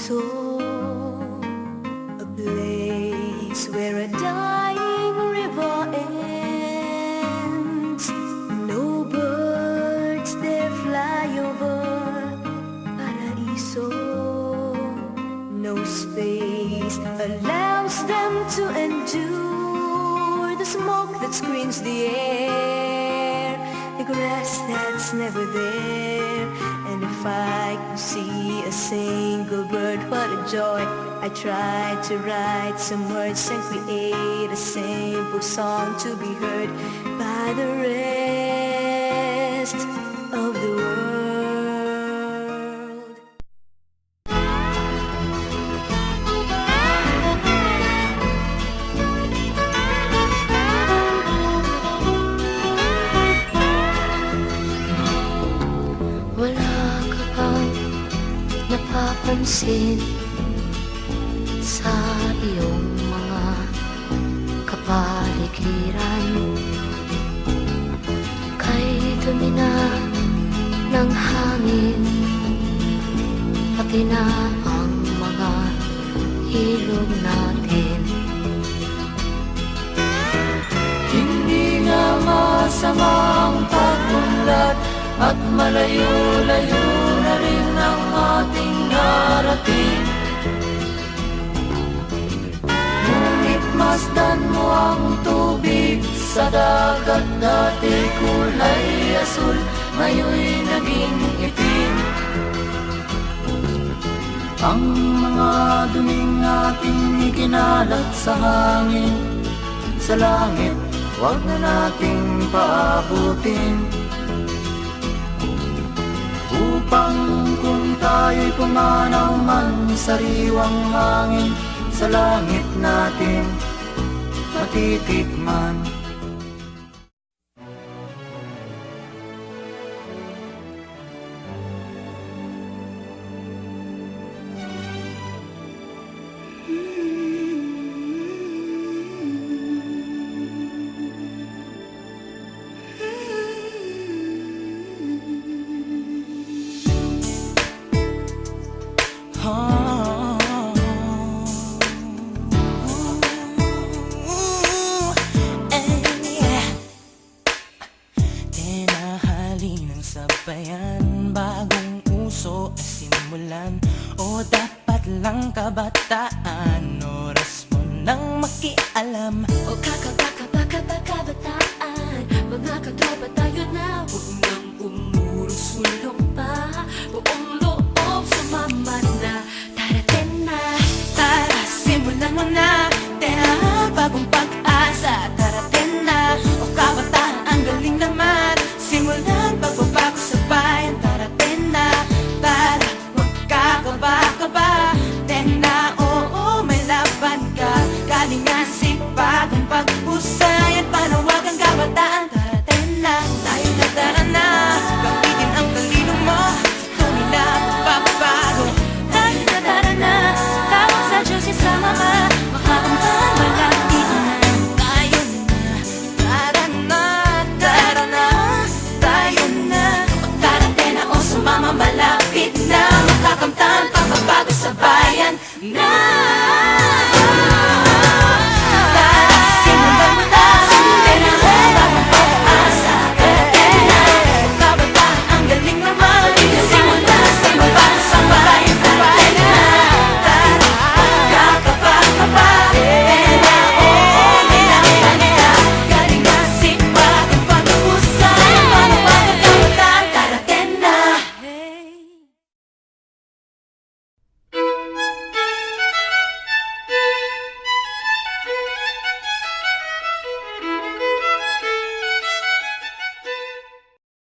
Paraiso, a place where a dying river ends. No birds there fly over Paraiso. No space allows them to endure the smoke that screens the air, the grass that's never there. And if I could see a single bird, what a joy. I tried to write some words and create a simple song to be heard by the rest of the world. Wala ka bang napapansin sa iyong mga kapaligiran? Kay dumi na ng hangin, pati na ang mga ilog natin. Hindi nga masamang pagmulat at malayo-layo na rin ang ating narating. Ngunit masdan mo ang tubig sa dagat, dati kulay asul, ngayon'y naging itim. Ang mga duming ating ikinalat sa hangin, sa langit, huwag na nating paabutin. Upang kung tayo'y pumanaw man, sariwang hangin sa langit natin matitikman. Tinahali ng sabayan, bagong uso ay simulan, o dapat lang kabataan, oras mo nang makialam. O kabataan, mga katropa tayo na, huwag nang umuro sulong pa, buong